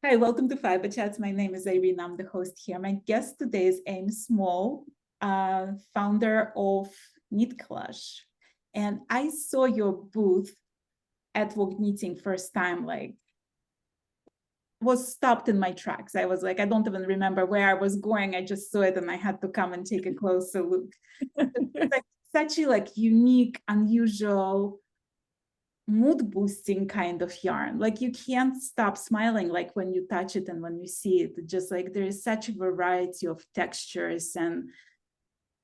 Hi, welcome to Fiberchats. My name is Irene. I'm the host here. My guest today is Aim Small, founder of Knit Collage. And I saw your booth at Vogue Knitting first time, like was stopped in my tracks. I was like, I don't even remember where I was going. I just saw it and I had to come and take a closer look. It's like such a unique, unusual, mood boosting kind of yarn. Like you can't stop smiling like when you touch it and when you see it. Just like there is such a variety of textures, and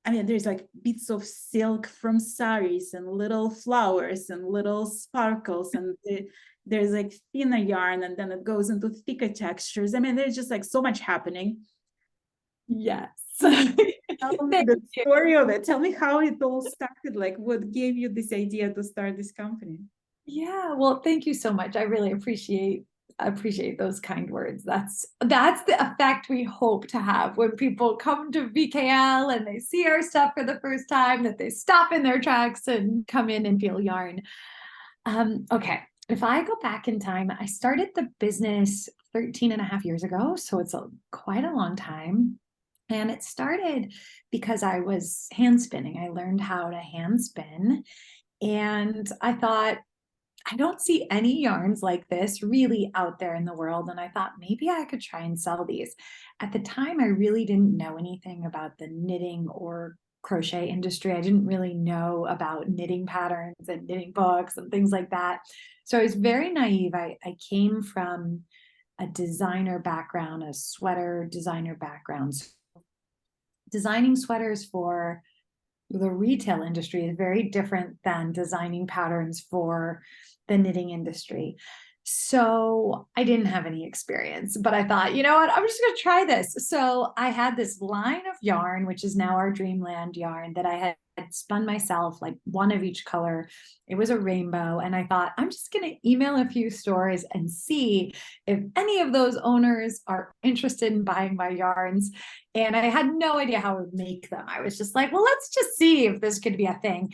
I mean there's like bits of silk from saris and little flowers and little sparkles, and there's like thinner yarn and then it goes into thicker textures. I mean there's just like so much happening. Yes. Tell me the story of it. Tell me how it all started. Like what gave you this idea to start this company? Yeah, well, thank you so much. I really appreciate those kind words. That's the effect we hope to have when people come to VKL and they see our stuff for the first time, that they stop in their tracks and come in and feel yarn. Okay, if I go back in time, I started the business 13 and a half years ago, so it's quite a long time. And it started because I was hand spinning. I learned how to hand spin. And I thought, I don't see any yarns like this really out there in the world. And I thought maybe I could try and sell these. At the time, I really didn't know anything about the knitting or crochet industry. I didn't really know about knitting patterns and knitting books and things like that. So I was very naive. I came from a designer background, a sweater designer background. So designing sweaters for the retail industry is very different than designing patterns for the knitting industry. So I didn't have any experience, but I thought, you know what, I'm just going to try this. So I had this line of yarn, which is now our Dreamland yarn, that I had spun myself, like one of each color. It was a rainbow. And I thought, I'm just going to email a few stores and see if any of those owners are interested in buying my yarns. And I had no idea how I would make them. I was just like, well, let's just see if this could be a thing.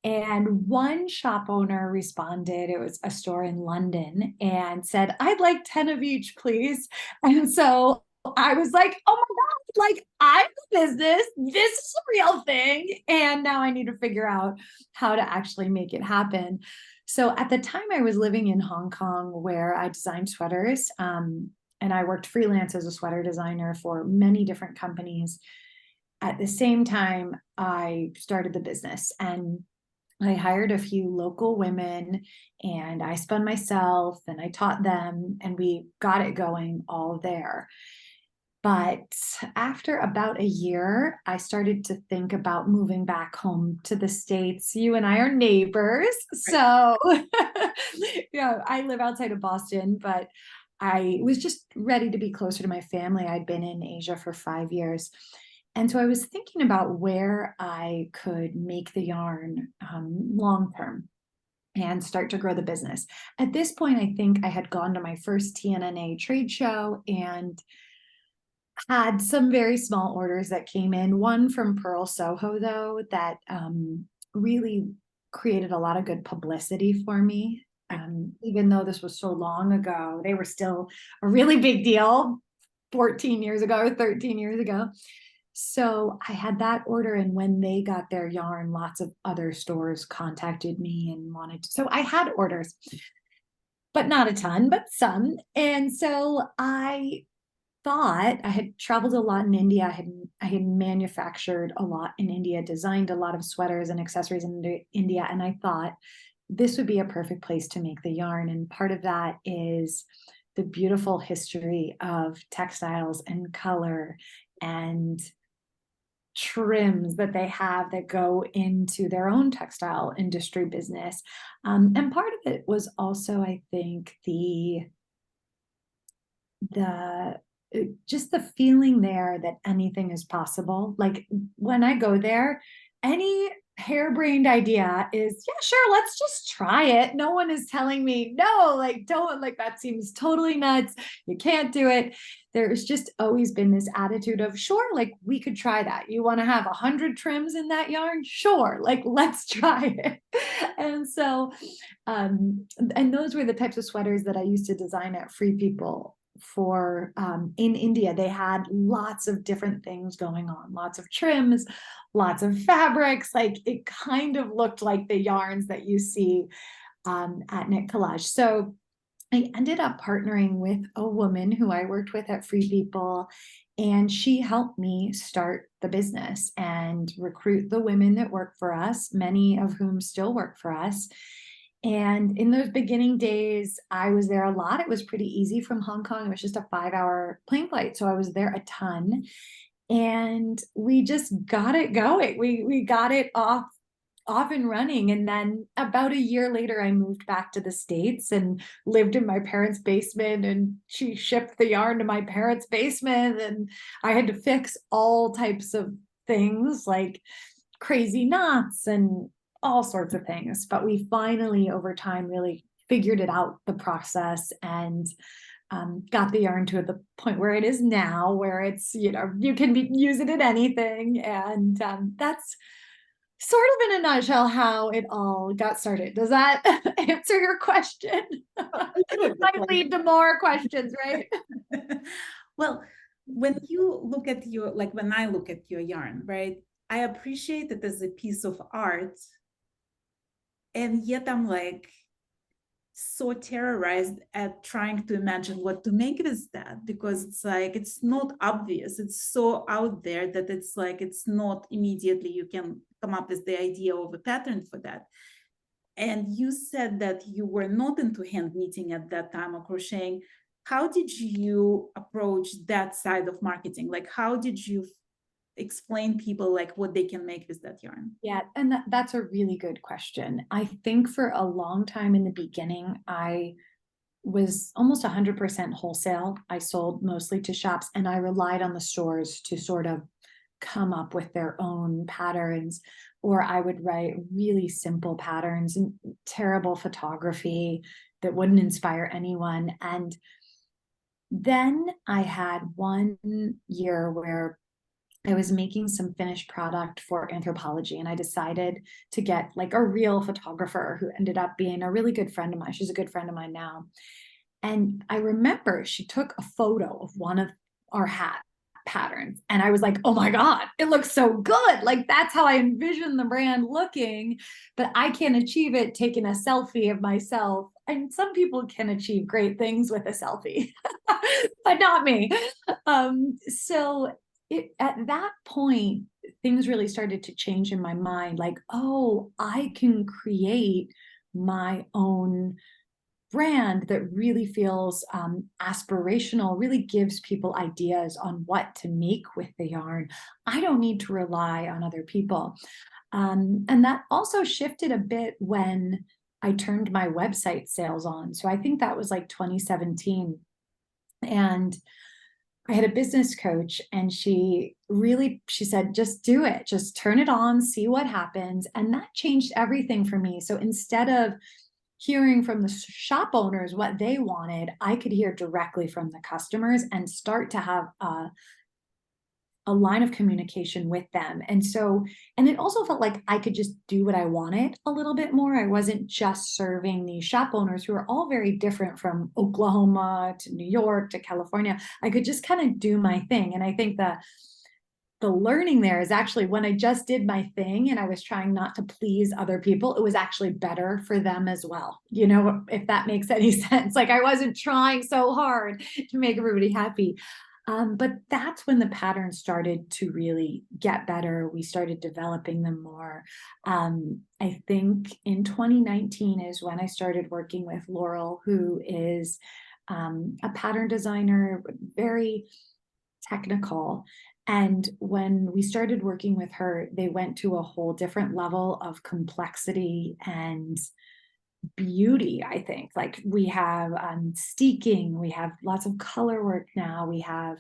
And one shop owner responded, it was a store in London, and said, I'd like 10 of each, please. And so I was like, oh my God, like I'm the business. This is a real thing. And now I need to figure out how to actually make it happen. So at the time I was living in Hong Kong where I designed sweaters. And I worked freelance as a sweater designer for many different companies. At the same time, I started the business and I hired a few local women and I spun myself and I taught them and we got it going all there. But after about a year, I started to think about moving back home to the States. You and I are neighbors. So, yeah, I live outside of Boston, but I was just ready to be closer to my family. I'd been in Asia for 5 years. And so I was thinking about where I could make the yarn long term and start to grow the business. At this point, I think I had gone to my first TNNA trade show and had some very small orders that came in. One from Pearl Soho, though, that really created a lot of good publicity for me. Even though this was so long ago, they were still a really big deal 14 years ago or 13 years ago. So I had that order, and when they got their yarn, lots of other stores contacted me and wanted to. So I had orders, but not a ton, but some. And so I thought I had traveled a lot in India. I had manufactured a lot in India, designed a lot of sweaters and accessories in India, and I thought this would be a perfect place to make the yarn. And part of that is the beautiful history of textiles and color and trims that they have that go into their own textile industry business. And part of it was also, I think, the just the feeling there that anything is possible. Like when I go there, any harebrained idea is, yeah, sure, let's just try it. No one is telling me, no, like, don't, like, that seems totally nuts. You can't do it. There's just always been this attitude of, sure, like, we could try that. You want to have 100 trims in that yarn? Sure, like, let's try it. And so, and those were the types of sweaters that I used to design at Free People for in India. They had lots of different things going on, lots of trims, lots of fabrics. Like it kind of looked like the yarns that you see at Knit Collage. So I ended up partnering with a woman who I worked with at Free People, and she helped me start the business and recruit the women that work for us, many of whom still work for us. And in those beginning days, I was there a lot. It was pretty easy from Hong Kong. It was just a 5-hour plane flight. So I was there a ton. And we just got it going. We got it off and running. And then about a year later, I moved back to the States and lived in my parents' basement, and she shipped the yarn to my parents' basement. And I had to fix all types of things like crazy knots and all sorts of things. But we finally, over time, really figured it out, the process, and got the yarn to the point where it is now, where it's, you know, you can use it in anything. And that's sort of in a nutshell how it all got started. Does that answer your question? Might lead to more questions, right? Well, when you look at your, like when I look at your yarn, right, I appreciate it as a piece of art. And yet I'm like so terrorized at trying to imagine what to make with that, because it's like, it's not obvious. It's so out there that it's like, it's not immediately you can come up with the idea of a pattern for that. And you said that you were not into hand knitting at that time or crocheting. How did you approach that side of marketing? Like, how did you explain people like what they can make with that yarn? Yeah, and that's a really good question. I think for a long time in the beginning, I was almost 100% wholesale. I sold mostly to shops, and I relied on the stores to sort of come up with their own patterns, or I would write really simple patterns and terrible photography that wouldn't inspire anyone. And then I had one year where I was making some finished product for Anthropology, and I decided to get like a real photographer who ended up being a really good friend of mine. She's a good friend of mine now. And I remember she took a photo of one of our hat patterns, and I was like, oh my God, it looks so good. Like that's how I envision the brand looking, but I can't achieve it taking a selfie of myself. And some people can achieve great things with a selfie, but not me. So at that point, things really started to change in my mind. Like, oh, I can create my own brand that really feels aspirational, really gives people ideas on what to make with the yarn. I don't need to rely on other people. And that also shifted a bit when I turned my website sales on. So I think that was like 2017. And I had a business coach, and she said, just do it, just turn it on, see what happens. And that changed everything for me. So instead of hearing from the shop owners what they wanted, I could hear directly from the customers and start to have a line of communication with them. And it also felt like I could just do what I wanted a little bit more. I wasn't just serving these shop owners who are all very different, from Oklahoma to New York to California. I could just kind of do my thing. And I think the learning there is actually when I just did my thing and I was trying not to please other people, it was actually better for them as well. You know, if that makes any sense. Like I wasn't trying so hard to make everybody happy. But that's when the patterns started to really get better. We started developing them more. I think in 2019 is when I started working with Laurel, who is a pattern designer, very technical. And when we started working with her, they went to a whole different level of complexity and beauty. I think like we have steeking, we have lots of color work now, we have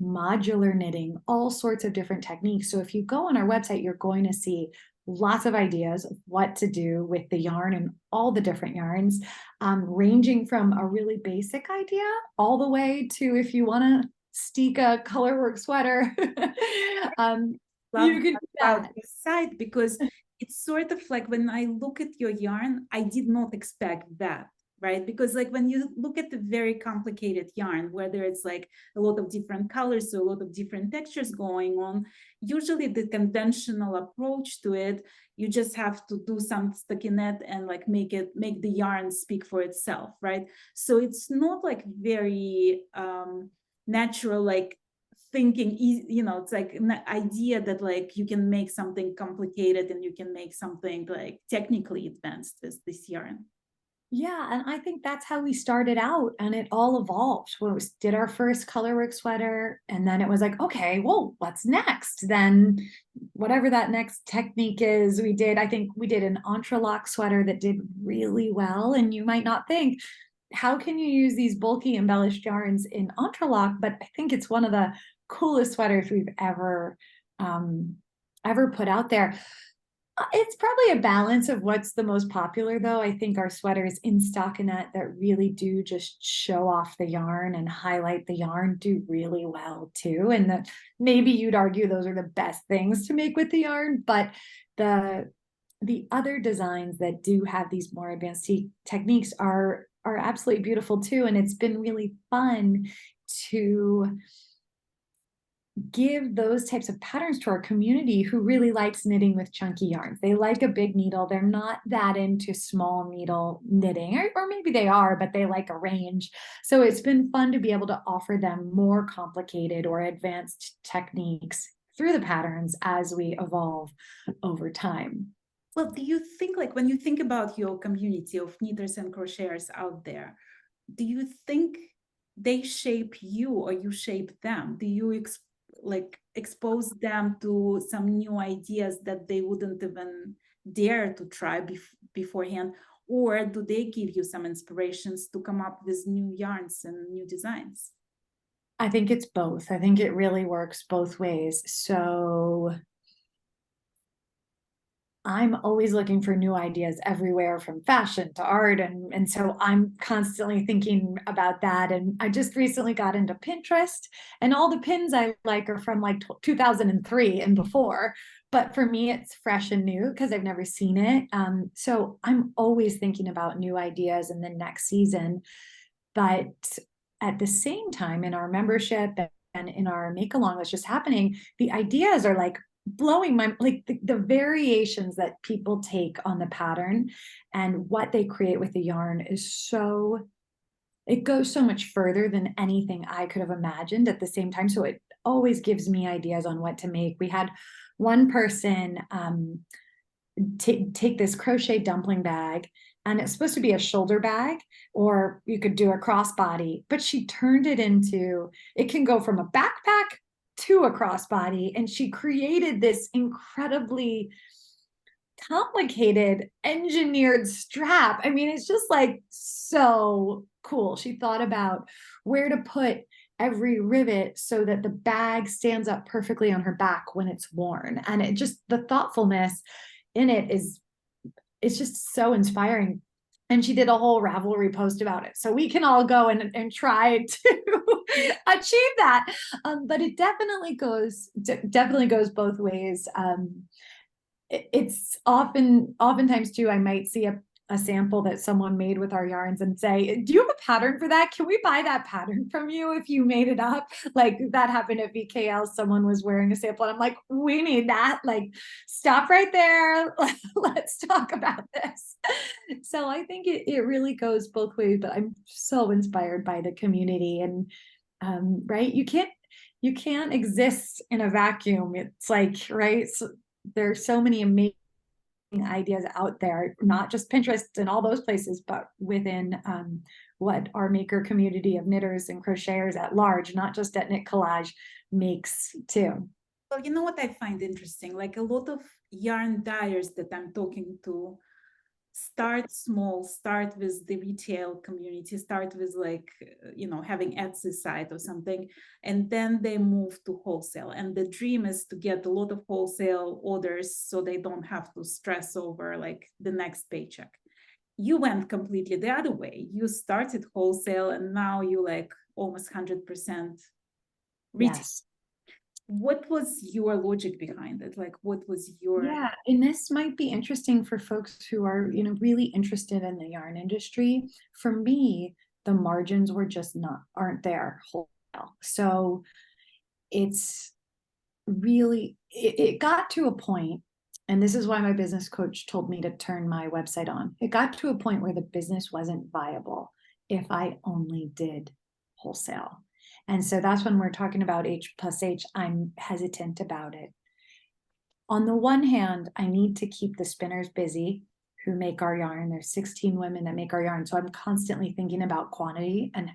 modular knitting, all sorts of different techniques. So if you go on our website, you're going to see lots of ideas of what to do with the yarn and all the different yarns, ranging from a really basic idea all the way to if you want to steek a colorwork sweater. You could do that. Your site, because it's sort of like when I look at your yarn, I did not expect that. right? Because like when you look at the very complicated yarn, whether it's like a lot of different colors, so a lot of different textures going on, usually the conventional approach to it, you just have to do some stockinette and like make the yarn speak for itself, right? So it's not like very natural, like thinking, you know, it's like an idea that like you can make something complicated and you can make something like technically advanced with this yarn. Yeah, and I think that's how we started out, and it all evolved. When we did our first colorwork sweater, and then it was like, okay, well, what's next? Then whatever that next technique is, we did, I think we did an entrelac sweater that did really well. And you might not think, how can you use these bulky embellished yarns in entrelac? But I think it's one of the coolest sweaters we've ever put out there. It's probably a balance of what's the most popular, though. I think our sweaters in stockinette that really do just show off the yarn and highlight the yarn do really well too. And that maybe you'd argue those are the best things to make with the yarn, but the other designs that do have these more advanced techniques are absolutely beautiful too. And it's been really fun to give those types of patterns to our community who really likes knitting with chunky yarns. They like a big needle. They're not that into small needle knitting, or maybe they are, but they like a range. So it's been fun to be able to offer them more complicated or advanced techniques through the patterns as we evolve over time. Well, do you think, like, when you think about your community of knitters and crocheters out there, do you think they shape you or you shape them? Do you expose them to some new ideas that they wouldn't even dare to try beforehand? Or do they give you some inspirations to come up with new yarns and new designs? I think it's both. I think it really works both ways. So I'm always looking for new ideas everywhere, from fashion to art. And so I'm constantly thinking about that. And I just recently got into Pinterest, and all the pins I like are from like 2003 and before. But for me, it's fresh and new because I've never seen it. So I'm always thinking about new ideas in the next season. But at the same time, in our membership and in our make along that's just happening, the ideas are like blowing my, like the variations that people take on the pattern and what they create with the yarn is so, it goes so much further than anything I could have imagined at the same time. So it always gives me ideas on what to make. We had one person take this crochet dumpling bag, and it's supposed to be a shoulder bag, or you could do a crossbody, but she turned it into, it can go from a backpack to a crossbody, and she created this incredibly complicated engineered strap. I mean, it's just like so cool. She thought about where to put every rivet so that the bag stands up perfectly on her back when it's worn, and it just, the thoughtfulness in it is, it's just so inspiring. And she did a whole Ravelry post about it. So we can all go and try to achieve that. But it definitely goes both ways. It's oftentimes too, I might see a sample that someone made with our yarns and say, do you have a pattern for that? Can we buy that pattern from you if you made it up? Like that happened at VKL. Someone was wearing a sample and I'm like, we need that. Like, stop right there. Let's talk about this. So I think it really goes both ways, but I'm so inspired by the community. And right, you can't exist in a vacuum. It's like, right, so there's so many amazing ideas out there, not just Pinterest and all those places, but within what our maker community of knitters and crocheters at large, not just at Knit Collage, makes too. Well, you know what I find interesting? Like a lot of yarn dyers that I'm talking to start small, start with the retail community, start with like, you know, having Etsy site or something, and then they move to wholesale. And the dream is to get a lot of wholesale orders so they don't have to stress over like the next paycheck. You went completely the other way. You started wholesale and now you like almost 100% retail. Yes. what was your logic behind it? Like, what was your... Yeah, and this might be interesting for folks who are, really interested in the yarn industry. For me, the margins were just aren't there wholesale. So it's really, it got to a point, and this is why my business coach told me to turn my website on. It got to a point where the business wasn't viable if I only did wholesale. And so that's when we're talking about H+H, I'm hesitant about it. On the one hand, I need to keep the spinners busy who make our yarn. There's 16 women that make our yarn. So I'm constantly thinking about quantity and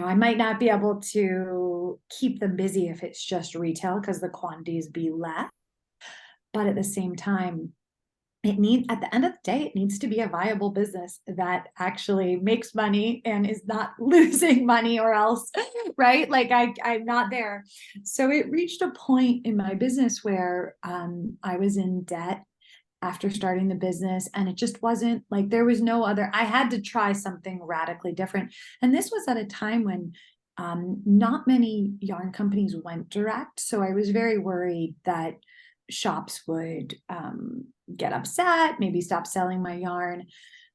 I might not be able to keep them busy if it's just retail because the quantities be less. But at the same time, at the end of the day, it needs to be a viable business that actually makes money and is not losing money or else, right? Like I'm not there. So it reached a point in my business where I was in debt after starting the business, and it just wasn't like there was no other. I had to try something radically different. And this was at a time when not many yarn companies went direct. So I was very worried that shops would get upset, maybe stop selling my yarn.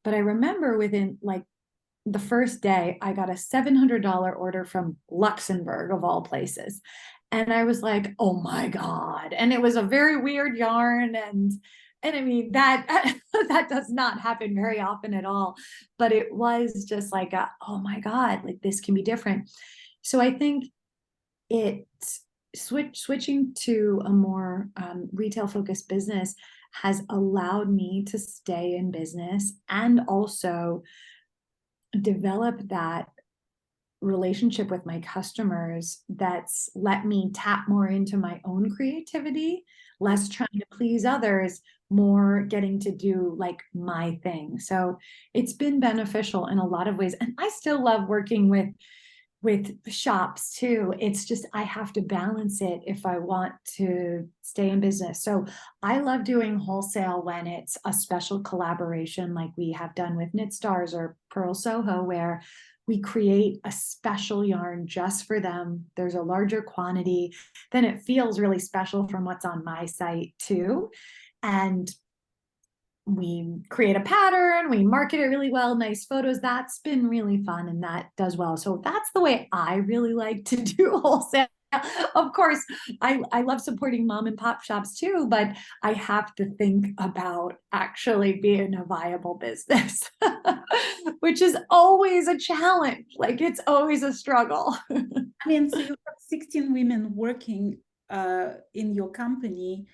But I remember within like the first day, I got a $700 order from Luxembourg of all places. And I was like, oh my God. And it was a very weird yarn. And I mean, that does not happen very often at all. But it was just like, oh my God, like this can be different. So I think switching to a more retail focused business has allowed me to stay in business and also develop that relationship with my customers that's let me tap more into my own creativity, less trying to please others, more getting to do like my thing. So it's been beneficial in a lot of ways. And I still love working with shops too. It's just I have to balance it if I want to stay in business. So I love doing wholesale when it's a special collaboration like we have done with Knit Stars or Pearl Soho, where we create a special yarn just for them. There's a larger quantity. Then it feels really special from what's on my site too. And we create a pattern, we market it really well, nice photos. That's been really fun and that does well. So that's the way I really like to do wholesale. Of course, I love supporting mom and pop shops too, but I have to think about actually being a viable business, which is always a challenge. Like it's always a struggle. I mean, so you have 16 women working in your company.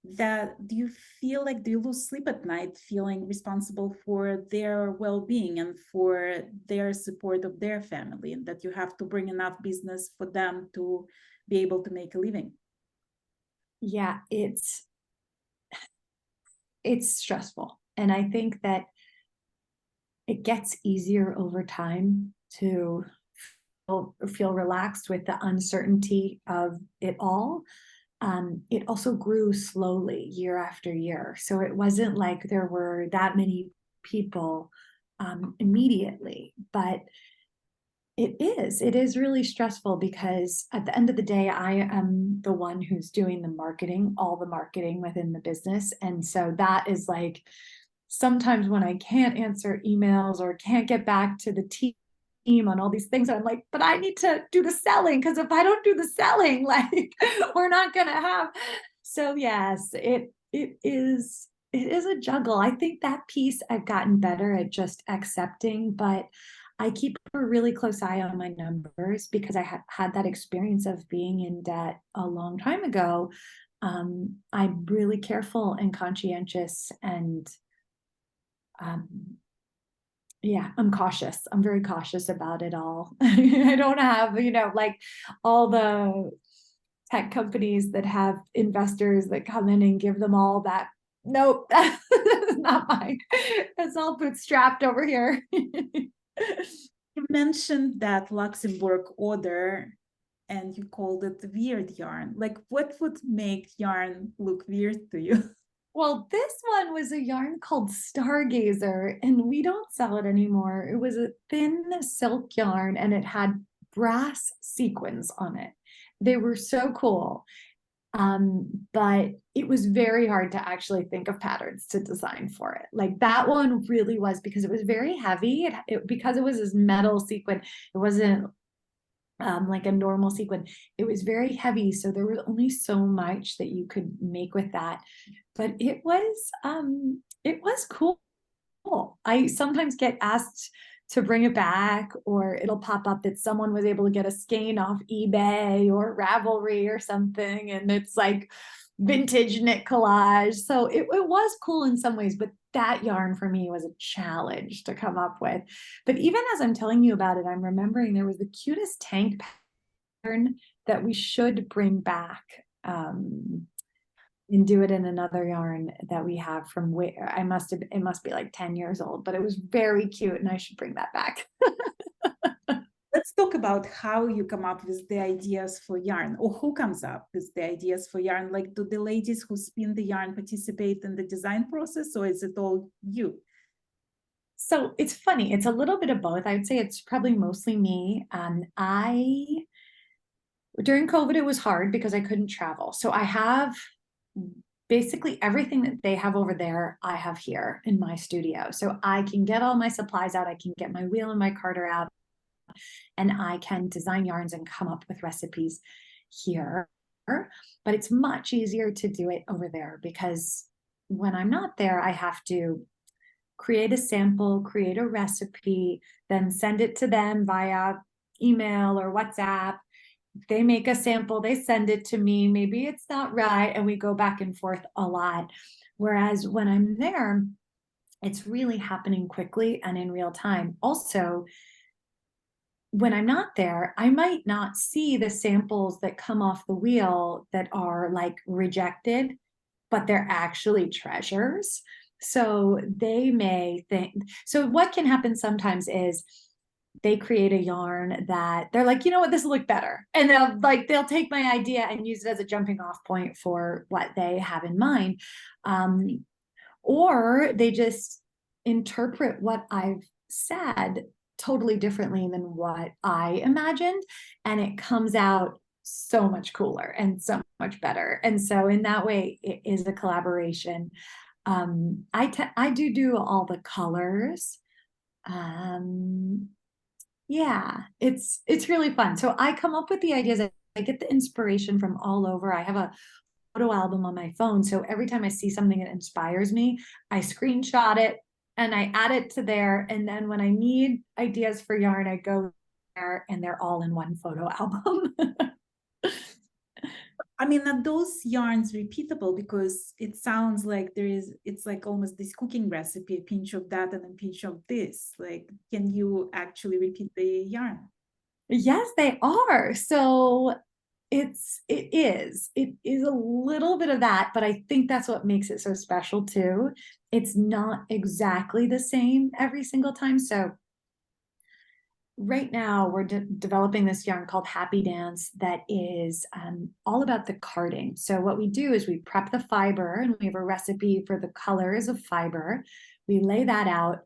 Do you feel like, do you lose sleep at night feeling responsible for their well-being and for their support of their family, and that you have to bring enough business for them to be able to make a living? Yeah, it's stressful. And I think that it gets easier over time to feel relaxed with the uncertainty of it all. It also grew slowly year after year. So it wasn't like there were that many people immediately, but it is really stressful because at the end of the day, I am the one who's doing the marketing, all the marketing within the business. And so that is like, sometimes when I can't answer emails or can't get back to the team on all these things, I'm like, but I need to do the selling, because if I don't do the selling, like we're not gonna have. So yes, it is a juggle. I think that piece I've gotten better at just accepting, but I keep a really close eye on my numbers because I had that experience of being in debt a long time ago. I'm really careful and conscientious, and yeah, I'm cautious. I'm very cautious about it all. I don't have, like all the tech companies that have investors that come in and give them all that. Nope, that's not mine. It's all bootstrapped over here. You mentioned that Luxembourg order and you called it weird yarn. Like, what would make yarn look weird to you? Well, this one was a yarn called Stargazer, and we don't sell it anymore. It was a thin silk yarn, and it had brass sequins on it. they were so cool. But it was very hard to actually think of patterns to design for it. Like that one really was, because it was very heavy. Because it was this metal sequin, it wasn't like a normal sequin. It was very heavy, so there was only so much that you could make with that. But it was cool. I sometimes get asked to bring it back, or it'll pop up that someone was able to get a skein off eBay or Ravelry or something, and it's like vintage knit collage. So it was cool in some ways, but that yarn for me was a challenge to come up with. But even as I'm telling you about it, I'm remembering there was the cutest tank pattern that we should bring back. And do it in another yarn that we have from where it must be like 10 years old, but it was very cute and I should bring that back. Let's talk about how you come up with the ideas for yarn, or who comes up with the ideas for yarn. Like, do the ladies who spin the yarn participate in the design process, or is it all you? So it's funny, it's a little bit of both. I would say it's probably mostly me. During COVID, it was hard because I couldn't travel. So I have basically everything that they have over there, I have here in my studio. So I can get all my supplies out, I can get my wheel and my carder out, and I can design yarns and come up with recipes here. But it's much easier to do it over there, because when I'm not there, I have to create a sample, create a recipe, then send it to them via email or WhatsApp. They make a sample, they send it to me, maybe it's not right, and we go back and forth a lot. Whereas when I'm there, it's really happening quickly and in real time. Also, when I'm not there, I might not see the samples that come off the wheel that are like rejected, but they're actually treasures. So they may think, so what can happen sometimes is they create a yarn that they're like, you know what, this will look better. And they'll take my idea and use it as a jumping off point for what they have in mind. Or they just interpret what I've said totally differently than what I imagined. And it comes out so much cooler and so much better. And so in that way, it is a collaboration. I do all the colors. Yeah, it's really fun. So I come up with the ideas. I get the inspiration from all over. I have a photo album on my phone. So every time I see something that inspires me, I screenshot it and I add it to there. And then when I need ideas for yarn, I go there and they're all in one photo album. I mean, are those yarns repeatable? Because it sounds like it's like almost this cooking recipe, a pinch of that and a pinch of this. Like, can you actually repeat the yarn? Yes, they are. So it is a little bit of that, but I think that's what makes it so special too. It's not exactly the same every single time. So right now we're developing this yarn called Happy Dance that is all about the carding. So what we do is we prep the fiber, and we have a recipe for the colors of fiber. We lay that out,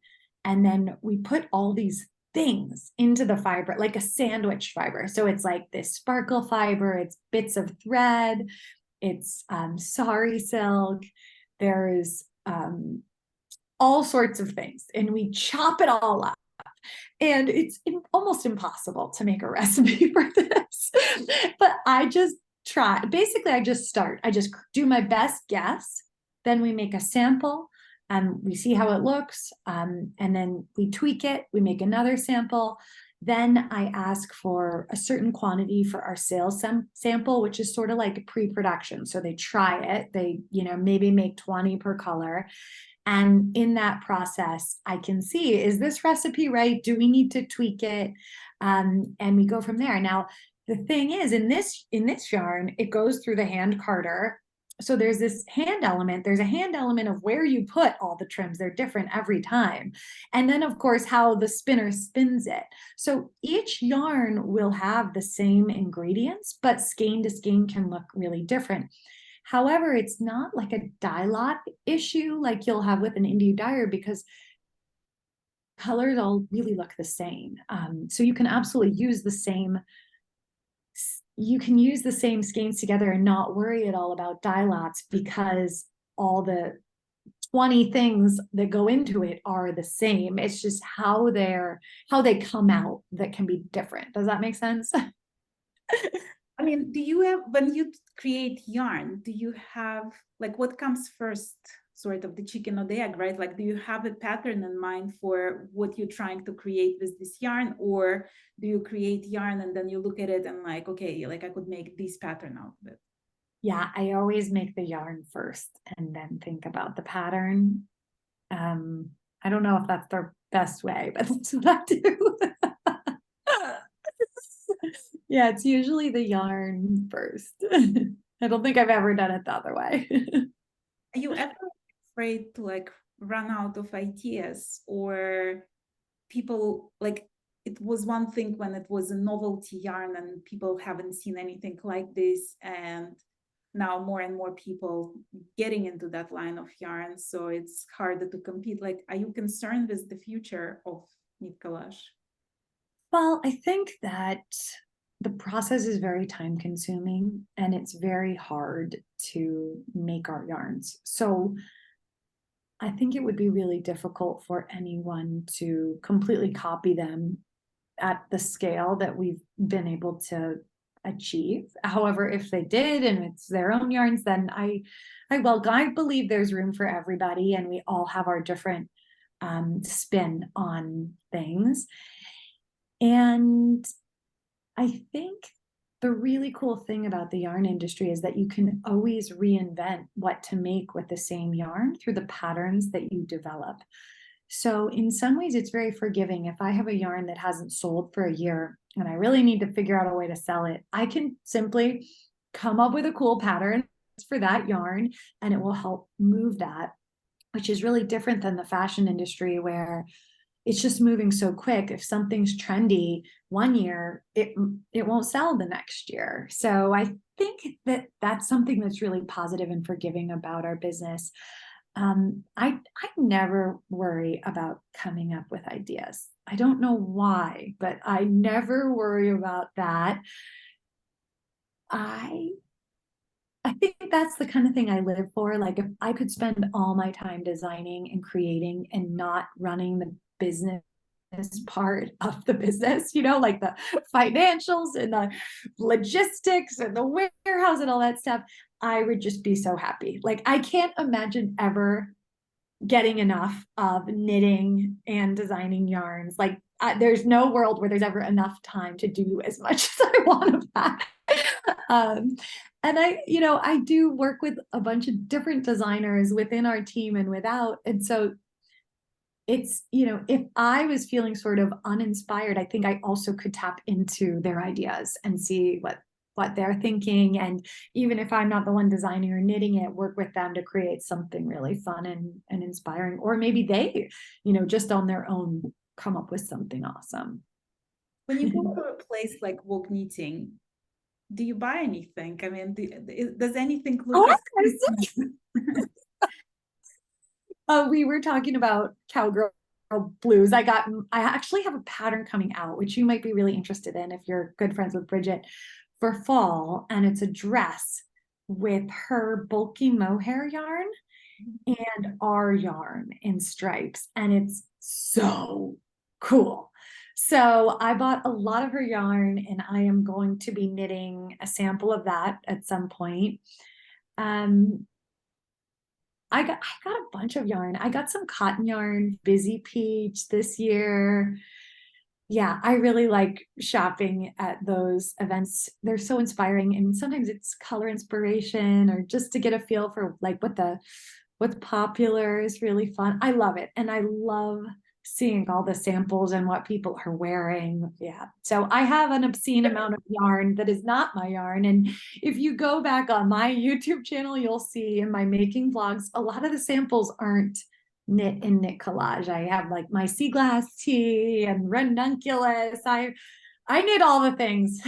and then we put all these things into the fiber, like a sandwich fiber. So it's like this sparkle fiber, it's bits of thread, it's sari silk, there's all sorts of things, and we chop it all up. And it's almost impossible to make a recipe for this. But I just try. Basically, I just start. I just do my best guess. Then we make a sample and we see how it looks. And then we tweak it. We make another sample. Then I ask for a certain quantity for our sales sample, which is sort of like a pre-production. So they try it. They, maybe make 20 per color. And in that process, I can see, is this recipe right? Do we need to tweak it? And we go from there. Now, the thing is, in this yarn, it goes through the hand carder. So there's this hand element. There's a hand element of where you put all the trims. They're different every time. And then, of course, how the spinner spins it. So each yarn will have the same ingredients, but skein to skein can look really different. However, it's not like a dye lot issue like you'll have with an India dyer, because colors all really look the same. So you can absolutely use the same you can use the same skeins together and not worry at all about dye lots, because all the 20 things that go into it are the same. It's just how they come out that can be different. Does that make sense? I mean, do you have, when you create yarn, do you have, like, what comes first, sort of the chicken or the egg, right? Like, do you have a pattern in mind for what you're trying to create with this yarn? Or do you create yarn and then you look at it and like, okay, like I could make this pattern out of it? Yeah, I always make the yarn first and then think about the pattern. I don't know if that's the best way, but that's what I do. Yeah, it's usually the yarn first. I don't think I've ever done it the other way. Are you ever afraid to like run out of ideas, or people like, it was one thing when it was a novelty yarn and people haven't seen anything like this, and now more and more people getting into that line of yarn, so it's harder to compete. Like, are you concerned with the future of Knit Collage? Well, I think that the process is very time consuming and it's very hard to make our yarns. So I think it would be really difficult for anyone to completely copy them at the scale that we've been able to achieve. However, if they did and it's their own yarns, then I believe there's room for everybody, and we all have our different spin on things. And I think the really cool thing about the yarn industry is that you can always reinvent what to make with the same yarn through the patterns that you develop. So in some ways, it's very forgiving. If I have a yarn that hasn't sold for a year and I really need to figure out a way to sell it, I can simply come up with a cool pattern for that yarn, and it will help move that, which is really different than the fashion industry, where it's just moving so quick. If something's trendy one year, it won't sell the next year. So I think that that's something that's really positive and forgiving about our business. I never worry about coming up with ideas. I don't know why, but I never worry about that. I think that's the kind of thing I live for. Like, if I could spend all my time designing and creating and not running the business part of the business, like the financials and the logistics and the warehouse and all that stuff, I would just be so happy. Like, I can't imagine ever getting enough of knitting and designing yarns. Like, there's no world where there's ever enough time to do as much as I want of that. And I do work with a bunch of different designers within our team and without. And so it's, if I was feeling sort of uninspired, I think I also could tap into their ideas and see what they're thinking. And even if I'm not the one designing or knitting it, work with them to create something really fun and inspiring. Or maybe they, just on their own, come up with something awesome. When you go to a place like Vogue Knitting, do you buy anything? I mean, does anything look we were talking about cowgirl blues. I actually have a pattern coming out, which you might be really interested in if you're good friends with Bridget, for fall. And it's a dress with her bulky mohair yarn and our yarn in stripes. And it's so cool. So I bought a lot of her yarn, and I am going to be knitting a sample of that at some point. I got a bunch of yarn. I got some cotton yarn, Busy Peach this year. Yeah, I really like shopping at those events. They're so inspiring, and sometimes it's color inspiration or just to get a feel for like what's popular is really fun. I love it, and I love seeing all the samples and what people are wearing. Yeah, so I have an obscene amount of yarn that is not my yarn, and if you go back on my YouTube channel, you'll see in my making vlogs, a lot of the samples aren't knit in Knit Collage. I have like my sea glass tee and ranunculus. I knit all the things.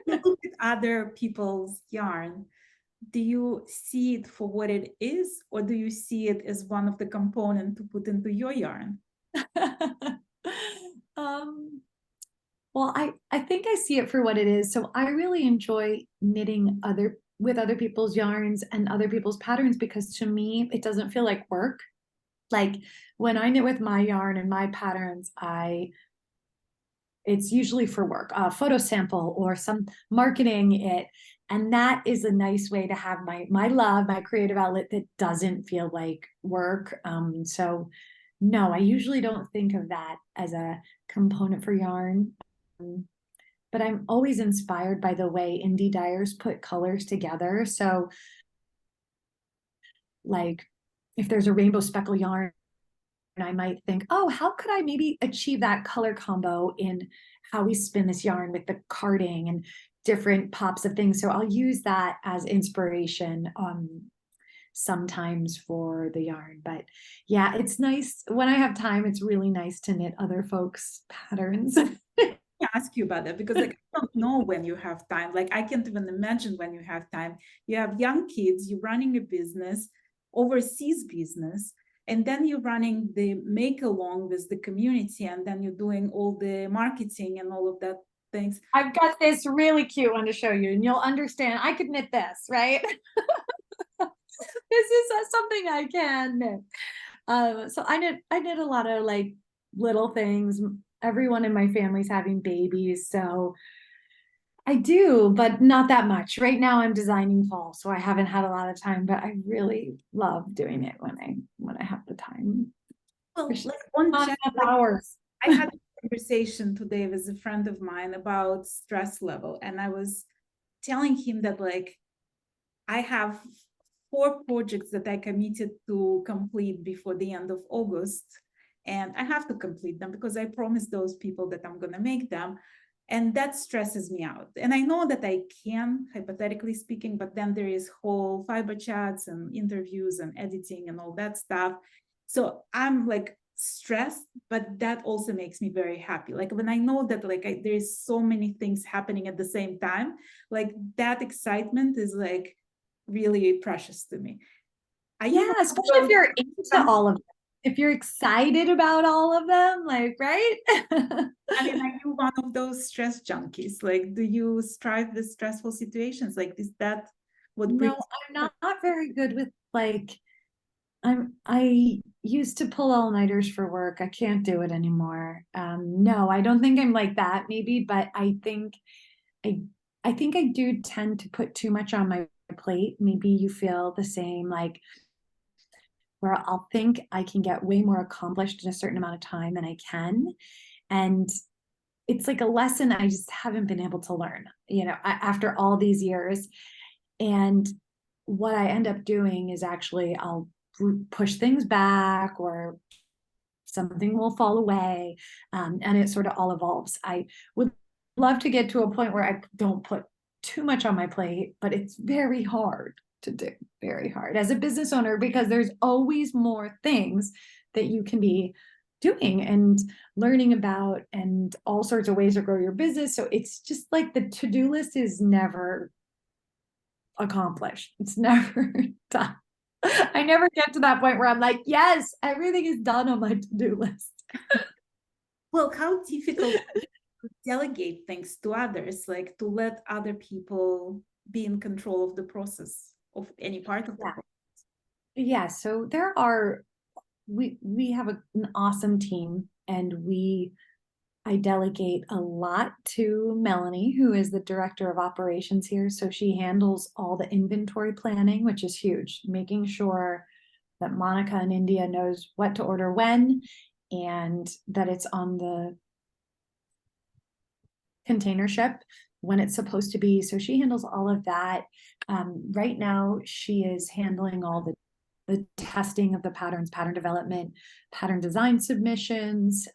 Look at other people's yarn. Do you see it for what it is, or do you see it as one of the components to put into your yarn? Well, I think I see it for what it is. So I really enjoy knitting with other people's yarns and other people's patterns, because to me, it doesn't feel like work. Like when I knit with my yarn and my patterns, it's usually for work, a photo sample or some marketing it. And that is a nice way to have my love, my creative outlet that doesn't feel like work. So no, I usually don't think of that as a component for yarn. But I'm always inspired by the way indie dyers put colors together. So like if there's a rainbow speckle yarn, I might think, oh, how could I maybe achieve that color combo in how we spin this yarn with the carding and different pops of things. So I'll use that as inspiration sometimes for the yarn. But yeah, it's nice when I have time. It's really nice to knit other folks' patterns. Ask you about that because like I don't know when you have time. Like I can't even imagine when you have time. You have young kids, you're running a business, overseas business, and then you're running the make along with the community, and then you're doing all the marketing and all of that things. I've got this really cute one to show you, and you'll understand. I could knit this, right? This is something I can knit. So I knit a lot of like little things. Everyone in my family's having babies, so I do, but not that much. Right now I'm designing fall, so I haven't had a lot of time, but I really love doing it when I have the time. Well, like on Not chat, enough like, hours. I had a conversation today with a friend of mine about stress level, and I was telling him that like I have 4 projects that I committed to complete before the end of August, and I have to complete them because I promised those people that I'm going to make them. And that stresses me out. And I know that I can, hypothetically speaking, but then there is whole Fiberchats and interviews and editing and all that stuff. So I'm like stressed, but that also makes me very happy. Like when I know that like there's so many things happening at the same time, like that excitement is like really precious to me. Yeah, especially if you're into all of them. If you're excited about all of them, like, right? I mean, are you one of those stress junkies? Like, do you strive with stressful situations? Like, is that what brings? No, I'm not very good with like I used to pull all-nighters for work. I can't do it anymore. No, I don't think I'm like that, maybe, but I I think I do tend to put too much on my plate. Maybe you feel the same, like where I'll think I can get way more accomplished in a certain amount of time than I can. And it's like a lesson I just haven't been able to learn, after all these years. And what I end up doing is actually I'll push things back, or something will fall away, and it sort of all evolves. I would love to get to a point where I don't put too much on my plate, but it's very hard to do, very hard as a business owner, because there's always more things that you can be doing and learning about, and all sorts of ways to grow your business. So it's just like the to-do list is never accomplished. It's never done. I never get to that point where I'm like, yes, everything is done on my to-do list. Well, how difficult to delegate things to others, like to let other people be in control of the process of any part of the process? Yeah, so we have an awesome team, and I delegate a lot to Melanie, who is the director of operations here. So she handles all the inventory planning, which is huge, making sure that Monica in India knows what to order when, and that it's on the container ship when it's supposed to be. So she handles all of that. Right now, she is handling all the testing of the patterns, pattern development, pattern design submissions.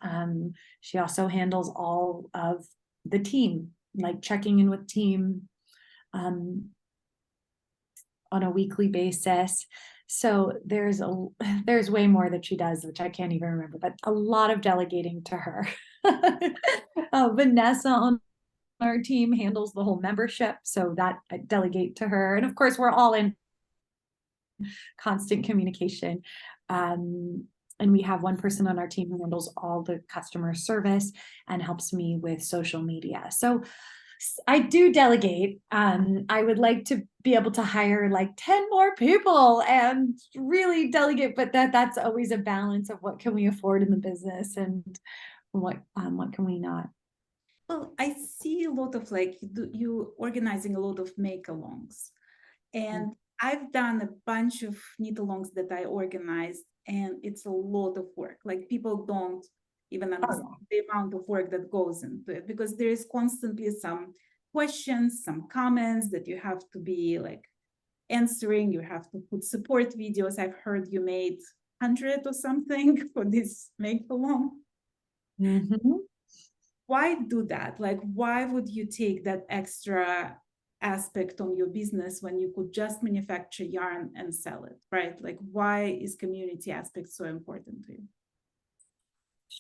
She also handles all of the team, like checking in with team on a weekly basis. So there's way more that she does, which I can't even remember, but a lot of delegating to her. Vanessa on our team handles the whole membership, so that I delegate to her. And of course, we're all in constant communication. and we have one person on our team who handles all the customer service and helps me with social media. So I do delegate. I would like to be able to hire like 10 more people and really delegate, but that's always a balance of what can we afford in the business and what can we not. Well, I see a lot of like you organizing a lot of make-alongs, and I've done a bunch of knit-alongs that I organized, and it's a lot of work. Like people don't even understand the amount of work that goes into it, because there is constantly some questions, some comments that you have to be like answering. You have to put support videos. I've heard you made 100 or something for this make-along. Mm-hmm. Why do that? Like, why would you take that extra aspect on your business when you could just manufacture yarn and sell it, right? Like, why is community aspect so important to you?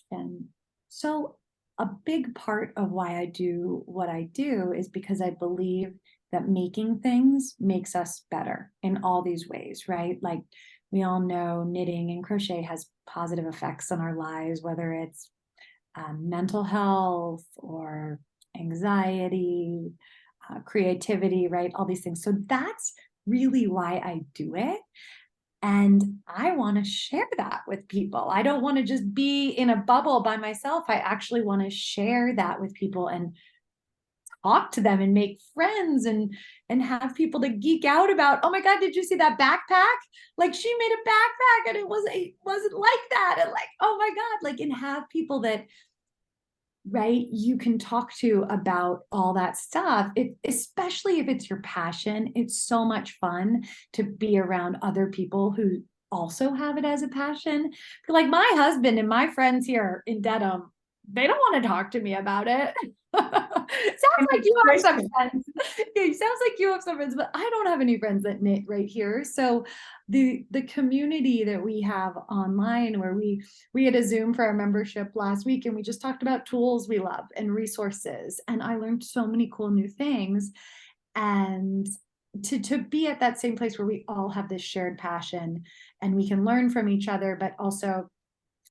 And so a big part of why I do what I do is because I believe that making things makes us better in all these ways, right? Like we all know knitting and crochet has positive effects on our lives, whether it's mental health or anxiety, creativity, right? All these things. So that's really why I do it. And I want to share that with people. I don't want to just be in a bubble by myself. I actually want to share that with people and talk to them and make friends and have people to geek out about, oh my God, did you see that backpack? Like she made a backpack and it wasn't like that. And like, oh my God, like, and have people that, right, you can talk to about all that stuff. Especially if it's your passion, it's so much fun to be around other people who also have it as a passion. Like my husband and my friends here in Dedham, they don't want to talk to me about it. Sounds like you have some friends. It sounds like you have some friends, but I don't have any friends that knit right here. So the community that we have online, where we had a Zoom for our membership last week, and we just talked about tools we love and resources. And I learned so many cool new things. And to be at that same place where we all have this shared passion and we can learn from each other, but also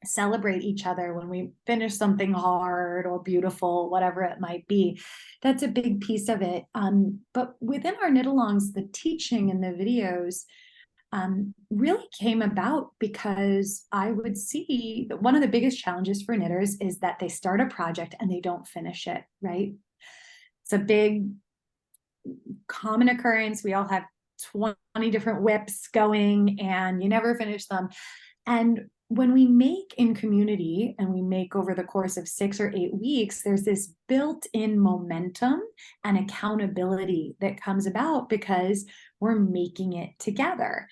celebrate each other when we finish something hard or beautiful, whatever it might be. That's a big piece of it. But within our knit-alongs, the teaching and the videos really came about because I would see that one of the biggest challenges for knitters is that they start a project and they don't finish it, right? It's a big common occurrence. We all have 20 different whips going and you never finish them. And when we make in community and we make over the course of 6 or 8 weeks, there's this built-in momentum and accountability that comes about because we're making it together.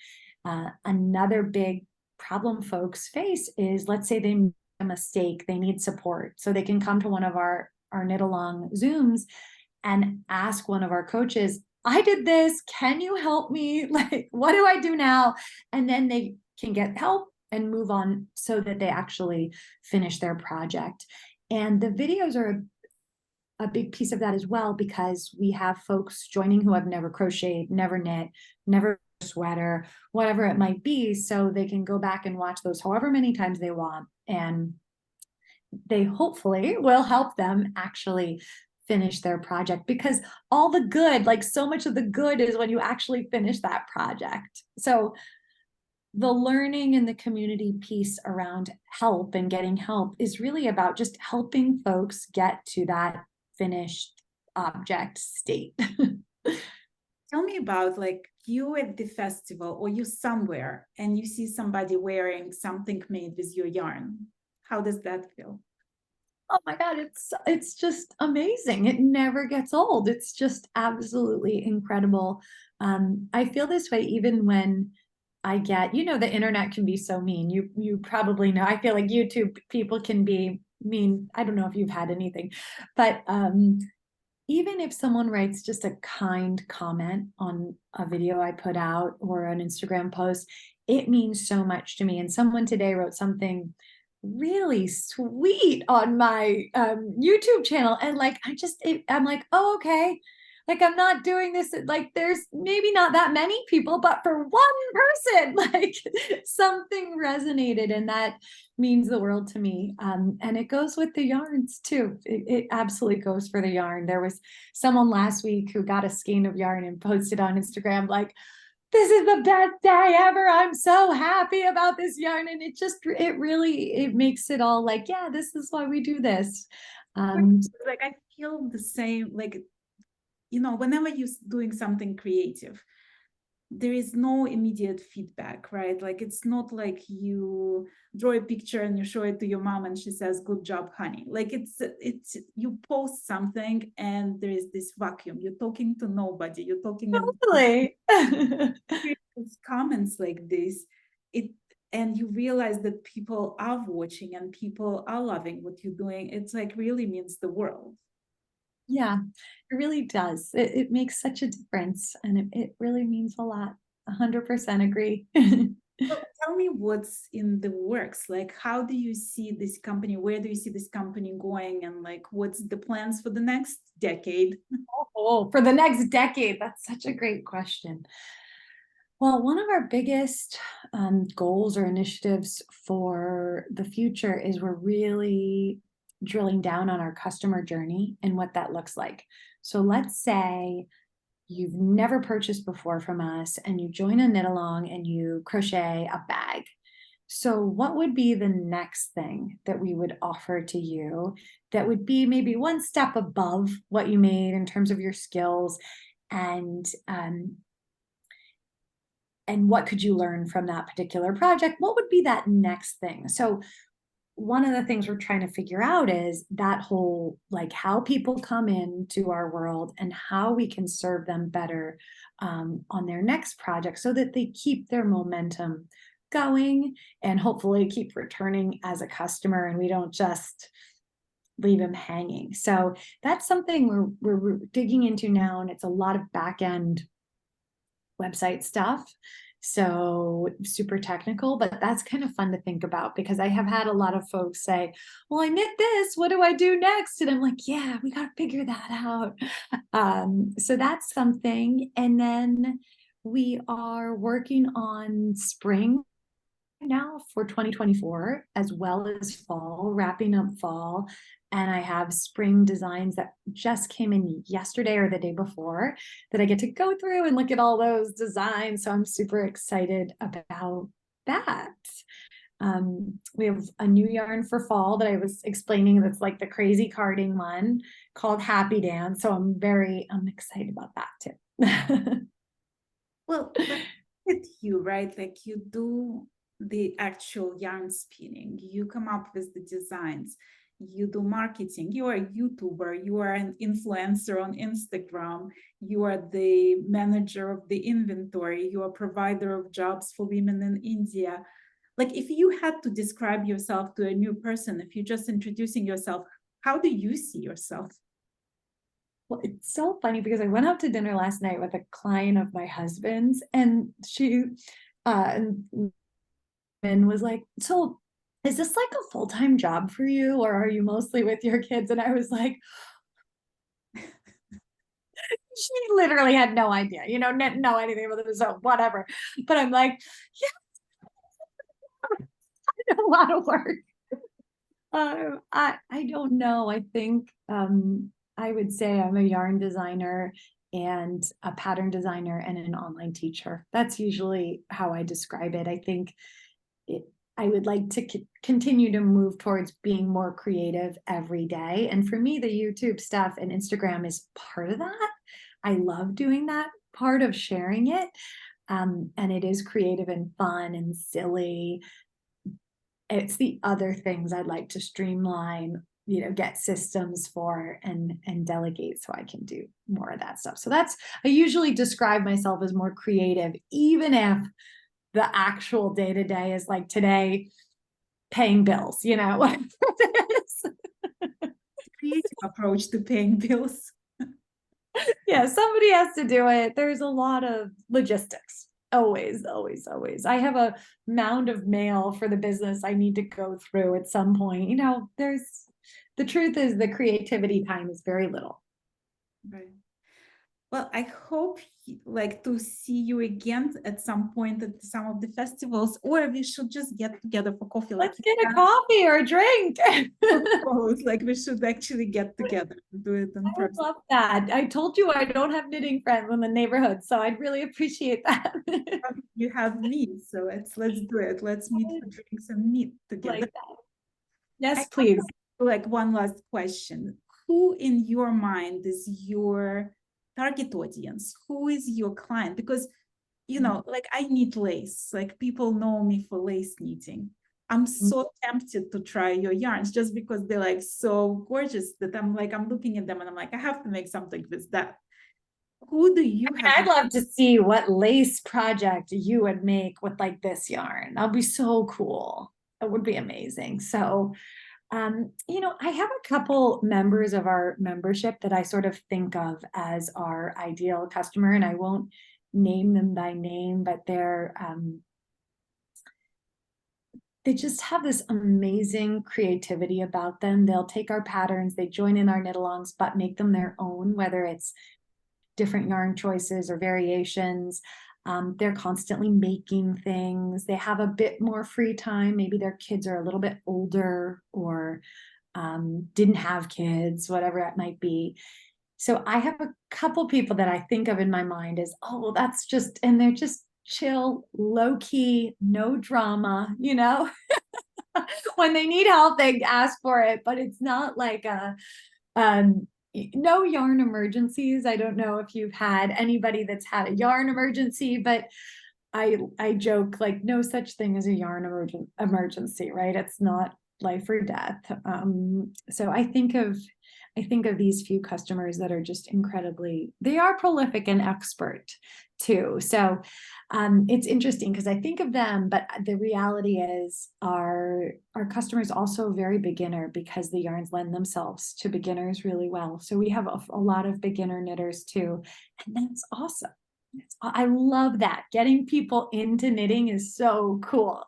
Another big problem folks face is, let's say they make a mistake, they need support. So they can come to one of our knit-along Zooms and ask one of our coaches, I did this, can you help me? Like, what do I do now? And then they can get help and move on so that they actually finish their project. And the videos are a big piece of that as well, because we have folks joining who have never crocheted, never knit, never sweater, whatever it might be. So they can go back and watch those however many times they want. And they hopefully will help them actually finish their project, because all the good, like so much of the good is when you actually finish that project. So the learning and the community piece around help and getting help is really about just helping folks get to that finished object state. Tell me about, like, you at the festival or you somewhere and you see somebody wearing something made with your yarn. How does that feel? Oh my God, it's just amazing. It never gets old. It's just absolutely incredible. I feel this way even when I get, the internet can be so mean. You probably know. I feel like YouTube people can be mean. I don't know if you've had anything, but even if someone writes just a kind comment on a video I put out or an Instagram post, it means so much to me. And someone today wrote something really sweet on my YouTube channel, and like I'm like, oh, okay. Like, I'm not doing this, like, there's maybe not that many people, but for one person, like, something resonated, and that means the world to me. And it goes with the yarns too. It absolutely goes for the yarn. There was someone last week who got a skein of yarn and posted on Instagram, like, this is the best day ever. I'm so happy about this yarn. And it really makes it all like, yeah, this is why we do this. Like, I feel the same, like, you know, whenever you're doing something creative, there is no immediate feedback, right? Like, it's not like you draw a picture and you show it to your mom and she says, good job, honey. Like, it's you post something and there is this vacuum. You're talking to nobody. You're talking Totally. comments like this, and you realize that people are watching and people are loving what you're doing. It's like really means the world. Yeah, it really does. It makes such a difference, and it really means a lot. 100% agree. So tell me what's in the works. Like, how do you see this company? Where do you see this company going? And like, what's the plans for the next decade? Oh, for the next decade, that's such a great question. Well, one of our biggest goals or initiatives for the future is we're really drilling down on our customer journey and what that looks like. So let's say you've never purchased before from us and you join a knit along and you crochet a bag. So what would be the next thing that we would offer to you that would be maybe one step above what you made in terms of your skills, and what could you learn from that particular project? What would be that next thing? So one of the things we're trying to figure out is that whole, like, how people come into our world and how we can serve them better on their next project so that they keep their momentum going and hopefully keep returning as a customer and we don't just leave them hanging. So that's something we're digging into now, and it's a lot of back end website stuff. So super technical, but that's kind of fun to think about because I have had a lot of folks say, well, I knit this, what do I do next? And I'm like, yeah, we got to figure that out. So that's something. And then we are working on spring now for 2024, as well as fall, wrapping up fall. And I have spring designs that just came in yesterday or the day before that I get to go through and look at all those designs. So I'm super excited about that. We have a new yarn for fall that I was explaining that's like the crazy carding one called Happy Dance. So I'm excited about that too. Well, with you, right? Like, you do the actual yarn spinning, you come up with the designs, you do marketing, you are a YouTuber, you are an influencer on Instagram, you are the manager of the inventory, you are provider of jobs for women in India. Like, if you had to describe yourself to a new person, if you're just introducing yourself, how do you see yourself? Well, it's so funny because I went out to dinner last night with a client of my husband's, and she and was like, so is this like a full-time job for you, or are you mostly with your kids? And I was like, she literally had no idea, didn't know anything about it, so whatever. But I'm like, yeah, a lot of work. I don't know. I think I would say I'm a yarn designer and a pattern designer and an online teacher. That's usually how I describe it. I think I would like to continue to move towards being more creative every day. And for me, the YouTube stuff and Instagram is part of that. I love doing that part of sharing it. And it is creative and fun and silly. It's the other things I'd like to streamline, get systems for and delegate so I can do more of that stuff. So I usually describe myself as more creative, even if the actual day-to-day is like today paying bills, whatever it is. Creative approach to paying bills. Yeah, somebody has to do it. There's a lot of logistics. Always, always, always. I have a mound of mail for the business I need to go through at some point. The truth is the creativity time is very little. Right. Well, I hope like to see you again at some point at some of the festivals, or we should just get together for coffee. Like Let's get a coffee or a drink. like we should actually get together and do it in I would person. love that. I told you I don't have knitting friends in the neighborhood, so I'd really appreciate that. You have me, so let's do it. Let's meet for drinks and meet together. Like that. Yes, I please. like one last question. Who in your mind is your target audience? Who is your client? Because, you know, like I knit lace, like people know me for lace knitting. I'm so tempted to try your yarns just because they're like so gorgeous that I'm looking at them and I'm like, I have to make something with that. Who do you have? I'd love to see what lace project you would make with like this yarn. That'd be so cool. That would be amazing. So, you know, I have a couple members of our membership that I sort of think of as our ideal customer, and I won't name them by name, but they just have this amazing creativity about them. They'll take our patterns, they join in our knit-alongs, but make them their own, whether it's different yarn choices or variations. They're constantly making things. They have a bit more free time. Maybe their kids are a little bit older or didn't have kids, whatever it might be. So I have a couple people that I think of in my mind as, oh, well, that's just, and they're just chill, low key, no drama, you know? When they need help, they ask for it, but it's not like no yarn emergencies. I don't know if you've had anybody that's had a yarn emergency, but I joke like no such thing as a yarn emergency, right? It's not life or death. So I think of these few customers that are just incredibly, they are prolific and expert too. So it's interesting because I think of them, but the reality is our customers also very beginner because the yarns lend themselves to beginners really well. So we have a lot of beginner knitters too, and that's awesome. I love that. Getting people into knitting is so cool.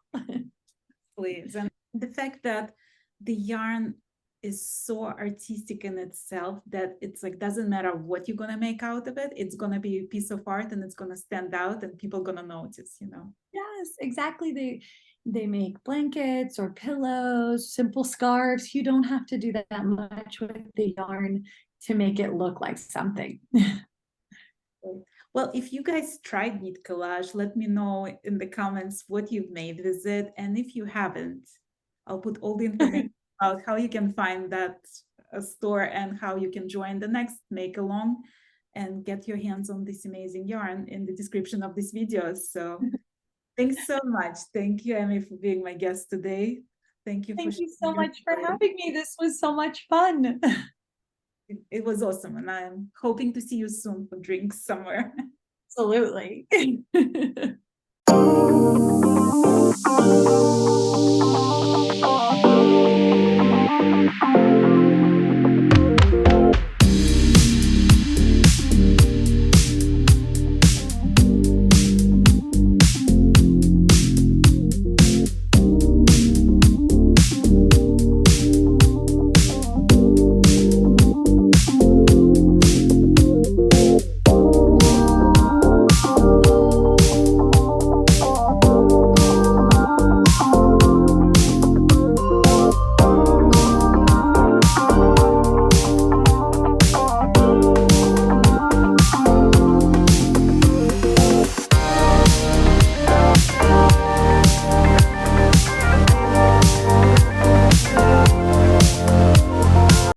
Please. And the fact that the yarn is so artistic in itself that it's like doesn't matter what you're gonna make out of it, it's gonna be a piece of art and it's gonna stand out and people gonna notice, you know. Yes, exactly. They make blankets or pillows, simple scarves. You don't have to do that much with the yarn to make it look like something. Well, if you guys tried Knit Collage, let me know in the comments what you've made with it. And if you haven't, I'll put all the information about how you can find that store and how you can join the next make along and get your hands on this amazing yarn in the description of this video. So thanks so much. Thank you, Emmy, for being my guest today. Thank you. Thank you so much for having me. This was so much fun. It was awesome. And I'm hoping to see you soon for drinks somewhere. Absolutely.